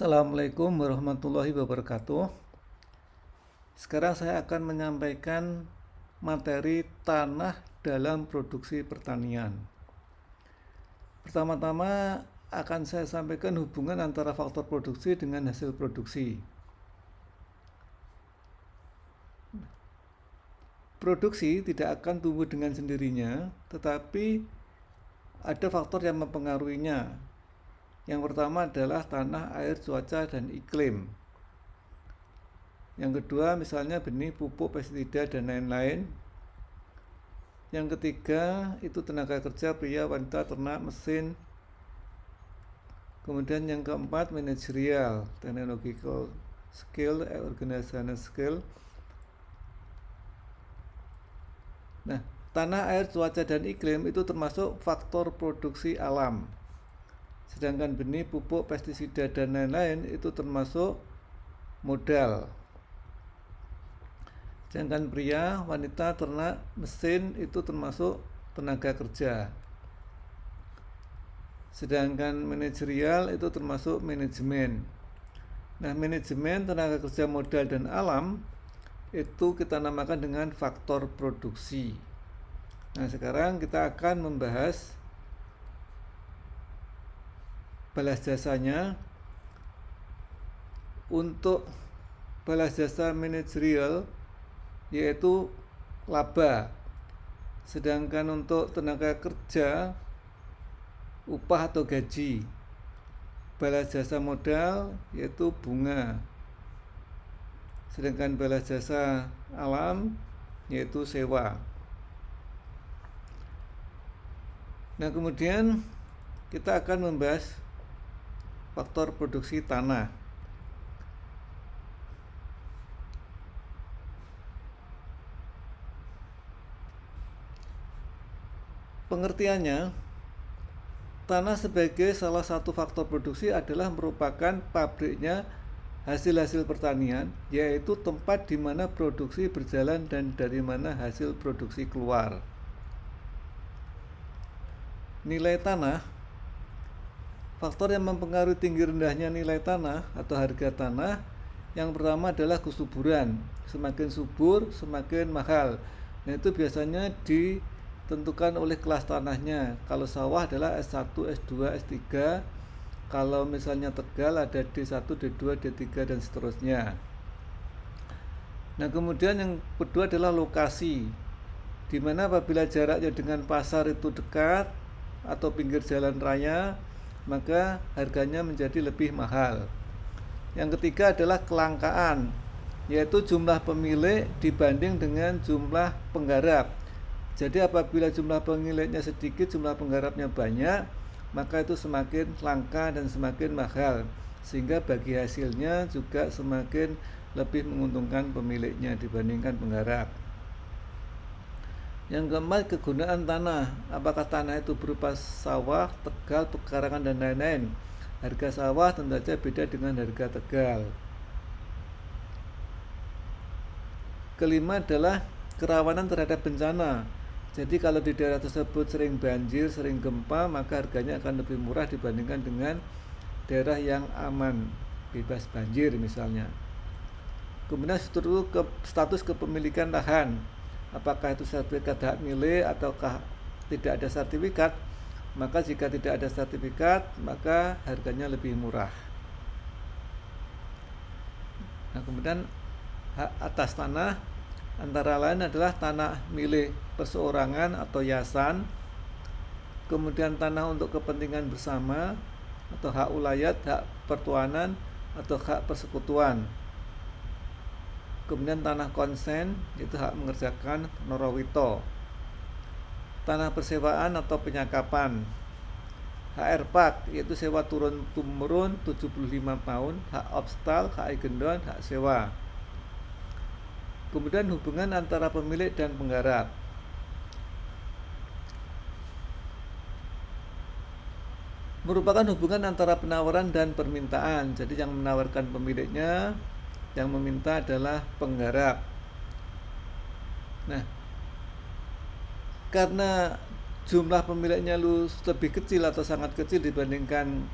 Assalamualaikum warahmatullahi wabarakatuh. Sekarang saya akan menyampaikan materi tanah dalam produksi pertanian. Pertama-tama akan saya sampaikan hubungan antara faktor produksi dengan hasil produksi. Produksi tidak akan tumbuh dengan sendirinya, tetapi ada faktor yang mempengaruhinya. Yang pertama adalah tanah, air, cuaca, dan iklim. Yang kedua misalnya benih, pupuk, pestisida, dan lain-lain. Yang ketiga itu tenaga kerja, pria, wanita, ternak, mesin. Kemudian yang keempat manajerial, technological skill, organizational skill. Nah, tanah, air, cuaca, dan iklim itu termasuk faktor produksi alam. Sedangkan benih, pupuk, pestisida, dan lain-lain itu termasuk modal. Sedangkan pria, wanita, ternak, mesin itu termasuk tenaga kerja. Sedangkan manajerial itu termasuk manajemen. Nah, manajemen, tenaga kerja, modal, dan alam itu kita namakan dengan faktor produksi. Nah, sekarang kita akan membahas balas jasanya. Untuk balas jasa manajerial yaitu laba, sedangkan untuk tenaga kerja upah atau gaji. Balas jasa modal yaitu bunga, sedangkan balas jasa alam yaitu sewa. Nah, kemudian kita akan membahas faktor produksi tanah. Pengertiannya, tanah sebagai salah satu faktor produksi adalah merupakan pabriknya hasil-hasil pertanian, yaitu tempat di mana produksi berjalan dan dari mana hasil produksi keluar. Nilai tanah, faktor yang mempengaruhi tinggi rendahnya nilai tanah atau harga tanah, yang pertama adalah kesuburan. Semakin subur, semakin mahal. Nah, itu biasanya ditentukan oleh kelas tanahnya. Kalau sawah adalah S1, S2, S3. Kalau misalnya Tegal ada D1, D2, D3, dan seterusnya. Nah, kemudian yang kedua adalah lokasi, di mana apabila jaraknya dengan pasar itu dekat atau pinggir jalan raya, maka harganya menjadi lebih mahal. Yang ketiga adalah kelangkaan, yaitu jumlah pemilik dibanding dengan jumlah penggarap. Jadi apabila jumlah pemiliknya sedikit, jumlah penggarapnya banyak, maka itu semakin langka dan semakin mahal, sehingga bagi hasilnya juga semakin lebih menguntungkan pemiliknya dibandingkan penggarap. Yang keempat, kegunaan tanah. Apakah tanah itu berupa sawah, tegal, pekarangan, dan lain-lain. Harga sawah tentu saja beda dengan harga tegal. Kelima adalah kerawanan terhadap bencana. Jadi kalau di daerah tersebut sering banjir, sering gempa, maka harganya akan lebih murah dibandingkan dengan daerah yang aman, bebas banjir misalnya. Kemudian status kepemilikan lahan. Apakah itu sertifikat hak milik ataukah tidak ada sertifikat? Maka jika tidak ada sertifikat, maka harganya lebih murah. Nah, kemudian hak atas tanah antara lain adalah tanah milik perseorangan atau yayasan, kemudian tanah untuk kepentingan bersama atau hak ulayat, hak pertuanan atau hak persekutuan. Kemudian tanah konsen, yaitu hak mengerjakan norowito. Tanah persewaan atau penyakapan. HR-Pak, yaitu sewa turun-temurun 75 tahun. Hak obstal, hak igendon, hak sewa. Kemudian hubungan antara pemilik dan penggarap. Merupakan hubungan antara penawaran dan permintaan. Jadi yang menawarkan pemiliknya, yang meminta adalah penggarap. Nah, karena jumlah pemiliknya lebih kecil atau sangat kecil dibandingkan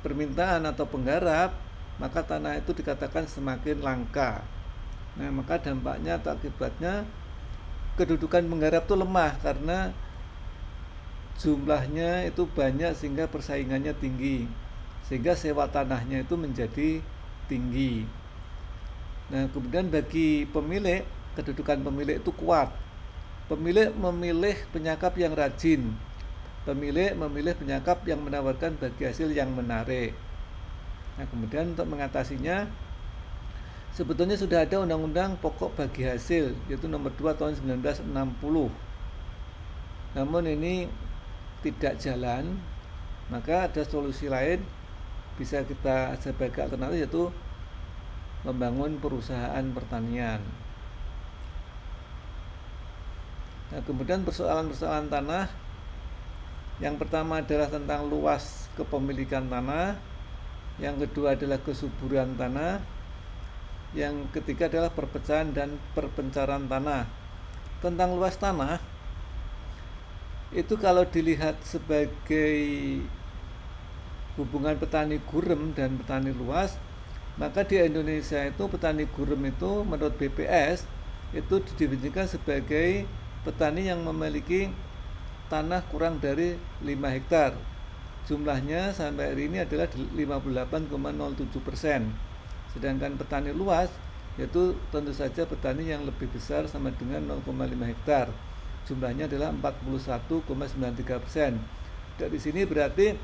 permintaan atau penggarap, maka tanah itu dikatakan semakin langka. Nah, maka dampaknya atau akibatnya kedudukan penggarap itu lemah karena jumlahnya itu banyak sehingga persaingannya tinggi, sehingga sewa tanahnya itu menjadi tinggi. Nah, kemudian bagi pemilik, kedudukan pemilik itu kuat. Pemilik memilih penyakap yang rajin. Pemilik memilih penyakap yang menawarkan bagi hasil yang menarik. Nah, kemudian untuk mengatasinya, sebetulnya sudah ada Undang-Undang Pokok Bagi Hasil, yaitu nomor 2 tahun 1960. Namun ini tidak jalan, maka ada solusi lain bisa kita sebagai alternatif, yaitu membangun perusahaan pertanian. Nah, kemudian persoalan-persoalan tanah, yang pertama adalah tentang luas kepemilikan tanah, yang kedua adalah kesuburan tanah, yang ketiga adalah perpecahan dan perpencaran tanah. Tentang luas tanah, itu kalau dilihat sebagai hubungan petani gurem dan petani luas, maka di Indonesia itu petani gurem itu menurut BPS itu didefinisikan sebagai petani yang memiliki tanah kurang dari 5 hektar. Jumlahnya sampai hari ini adalah 58,07%. Sedangkan petani luas yaitu tentu saja petani yang lebih besar sama dengan 0,5 hektar. Jumlahnya adalah 41,93%. Dari sini berarti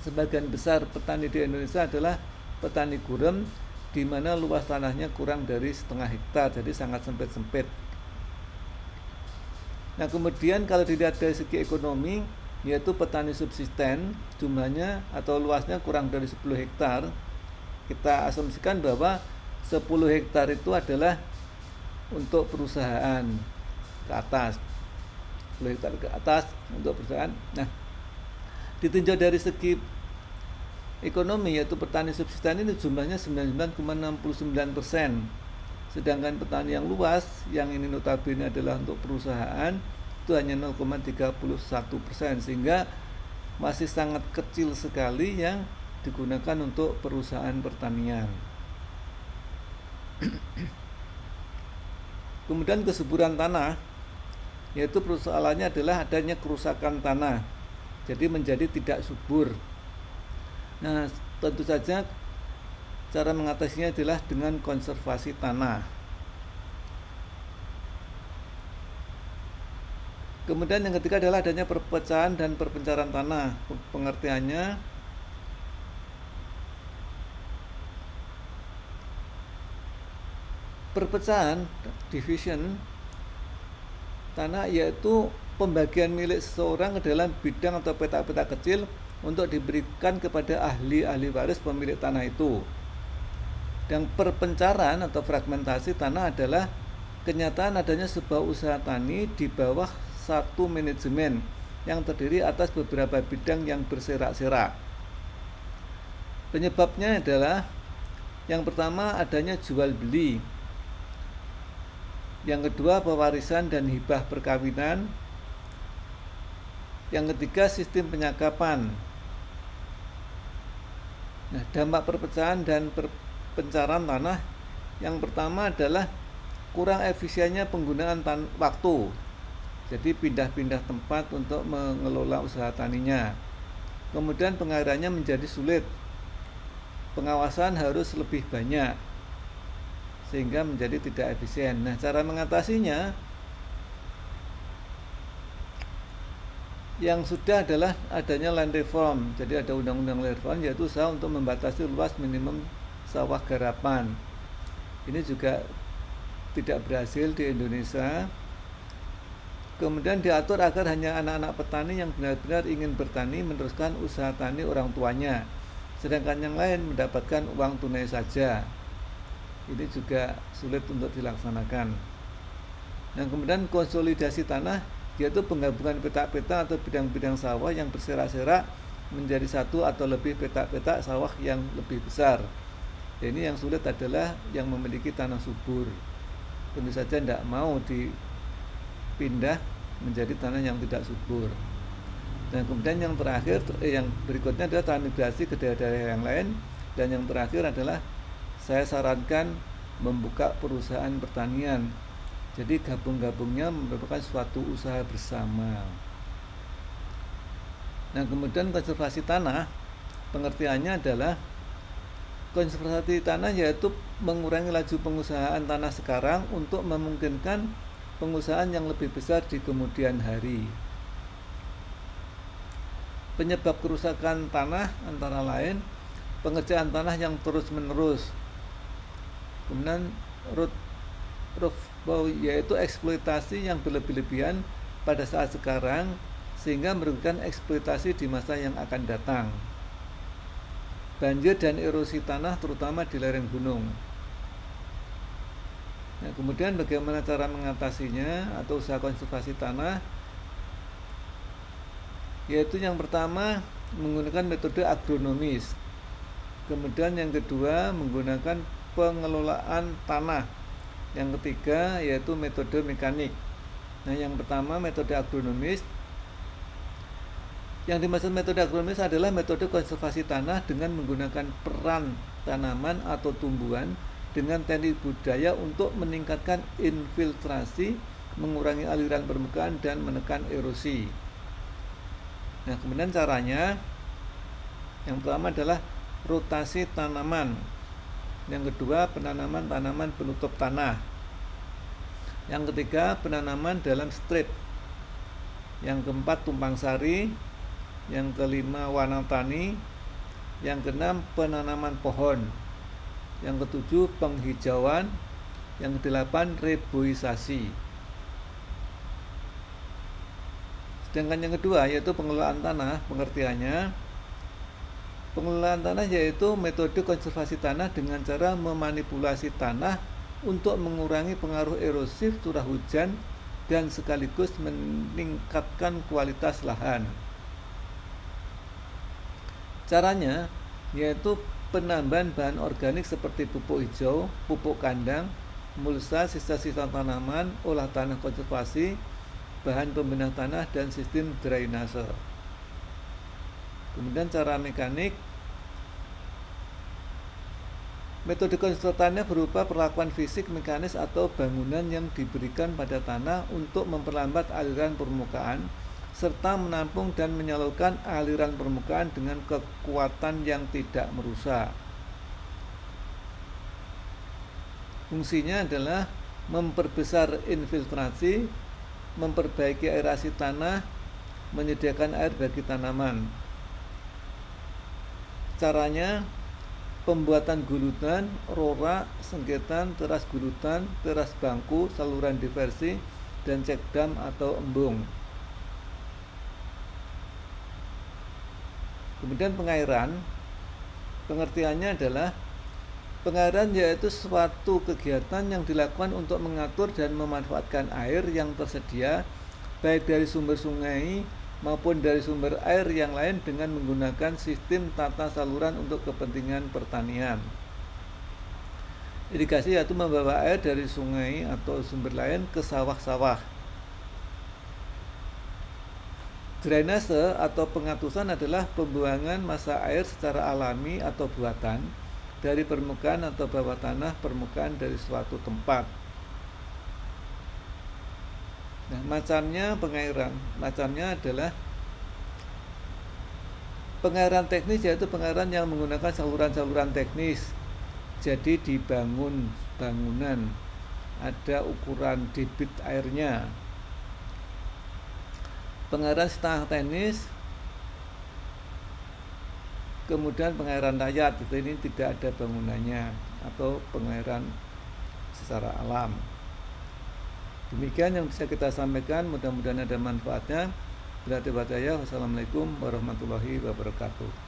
sebagian besar petani di Indonesia adalah petani gurem, di mana luas tanahnya kurang dari setengah hektar, jadi sangat sempit-sempit. Nah, kemudian kalau dilihat dari segi ekonomi, yaitu petani subsisten, jumlahnya atau luasnya kurang dari 10 hektar, kita asumsikan bahwa 10 hektar itu adalah untuk perusahaan ke atas, 10 hektar ke atas untuk perusahaan. Nah, ditinjau dari segi ekonomi, yaitu petani subsisten ini jumlahnya 99,69%. Sedangkan petani yang luas, yang ini notabene adalah untuk perusahaan, itu hanya 0,31%, sehingga masih sangat kecil sekali yang digunakan untuk perusahaan pertanian. Kemudian kesuburan tanah, yaitu persoalannya adalah adanya kerusakan tanah, jadi menjadi tidak subur. Nah, tentu saja cara mengatasinya adalah dengan konservasi tanah. Kemudian yang ketiga adalah adanya perpecahan dan perpencaran tanah. Pengertiannya, perpecahan, division tanah, yaitu pembagian milik seseorang ke dalam bidang atau petak-petak kecil untuk diberikan kepada ahli-ahli waris pemilik tanah itu. Dan perpencaran atau fragmentasi tanah adalah kenyataan adanya sebuah usaha tani di bawah satu manajemen yang terdiri atas beberapa bidang yang berserak-serak. Penyebabnya adalah yang pertama adanya jual beli, yang kedua pewarisan dan hibah perkawinan, yang ketiga sistem penyakapan. Nah, dampak perpecahan dan perpencaran tanah, yang pertama adalah kurang efisiennya penggunaan waktu. Jadi pindah-pindah tempat untuk mengelola usaha taninya. Kemudian pengairannya menjadi sulit. Pengawasan harus lebih banyak, sehingga menjadi tidak efisien. Nah, cara mengatasinya yang sudah adalah adanya land reform. Jadi ada undang-undang land reform, yaitu usaha untuk membatasi luas minimum sawah garapan. Ini juga tidak berhasil di Indonesia. Kemudian diatur agar hanya anak-anak petani yang benar-benar ingin bertani meneruskan usaha tani orang tuanya, sedangkan yang lain mendapatkan uang tunai saja. Ini juga sulit untuk dilaksanakan. Nah, kemudian konsolidasi tanah, yaitu penggabungan petak-petak atau bidang-bidang sawah yang berserak-serak menjadi satu atau lebih petak-petak sawah yang lebih besar. Ini yang sulit adalah yang memiliki tanah subur. Tentu saja tidak mau dipindah menjadi tanah yang tidak subur. Nah, kemudian yang terakhir, yang berikutnya adalah transmigrasi ke daerah-daerah yang lain, dan yang terakhir adalah saya sarankan membuka perusahaan pertanian. Jadi gabung-gabungnya merupakan suatu usaha bersama. Nah, kemudian konservasi tanah, pengertiannya adalah konservasi tanah yaitu mengurangi laju pengusahaan tanah sekarang untuk memungkinkan pengusahaan yang lebih besar di kemudian hari. Penyebab kerusakan tanah antara lain pengerjaan tanah yang terus-menerus, kemudian root bow yaitu eksploitasi yang berlebih-lebihan pada saat sekarang sehingga merugikan eksploitasi di masa yang akan datang. Banjir dan erosi tanah terutama di lereng gunung. Nah, kemudian bagaimana cara mengatasinya atau usaha konservasi tanah? Yaitu yang pertama menggunakan metode agronomis. Kemudian yang kedua menggunakan pengelolaan tanah. Yang ketiga yaitu metode mekanik. Nah, yang pertama metode agronomis. Yang dimaksud metode agronomis adalah metode konservasi tanah dengan menggunakan peran tanaman atau tumbuhan dengan teknik budaya untuk meningkatkan infiltrasi, mengurangi aliran permukaan dan menekan erosi. Nah, kemudian caranya yang pertama adalah rotasi tanaman. Yang kedua, penanaman tanaman penutup tanah. Yang ketiga, penanaman dalam strip. Yang keempat, tumpang sari. Yang kelima, warna tani. Yang keenam, penanaman pohon. Yang ketujuh, penghijauan. Yang kedelapan, reboisasi. Sedangkan yang kedua yaitu pengelolaan tanah, pengertiannya pengelolaan tanah yaitu metode konservasi tanah dengan cara memanipulasi tanah untuk mengurangi pengaruh erosif curah hujan dan sekaligus meningkatkan kualitas lahan. Caranya yaitu penambahan bahan organik seperti pupuk hijau, pupuk kandang, mulsa, sisa-sisa tanaman, olah tanah konservasi, bahan pembenah tanah, dan sistem drainase. Kemudian cara mekanik, metode konservasinya berupa perlakuan fisik, mekanis, atau bangunan yang diberikan pada tanah untuk memperlambat aliran permukaan serta menampung dan menyalurkan aliran permukaan dengan kekuatan yang tidak merusak. Fungsinya adalah memperbesar infiltrasi, memperbaiki aerasi tanah, menyediakan air bagi tanaman. Caranya pembuatan gulutan, rora, sengketan, teras gulutan, teras bangku, saluran diversi, dan cek dam atau embung. Kemudian pengairan, pengertiannya adalah pengairan yaitu suatu kegiatan yang dilakukan untuk mengatur dan memanfaatkan air yang tersedia baik dari sumber sungai maupun dari sumber air yang lain dengan menggunakan sistem tata saluran untuk kepentingan pertanian. Irigasi yaitu membawa air dari sungai atau sumber lain ke sawah-sawah. Drainase atau pengatusan adalah pembuangan massa air secara alami atau buatan dari permukaan atau bawah tanah permukaan dari suatu tempat. Nah, macamnya pengairan. Macamnya adalah pengairan teknis yaitu pengairan yang menggunakan saluran-saluran teknis. Jadi dibangun bangunan, ada ukuran debit airnya. Pengairan setengah teknis, kemudian pengairan rakyat, itu ini tidak ada bangunannya, atau pengairan secara alam. Demikian yang bisa kita sampaikan, mudah-mudahan ada manfaatnya. Bila tiba daya, wassalamualaikum warahmatullahi wabarakatuh.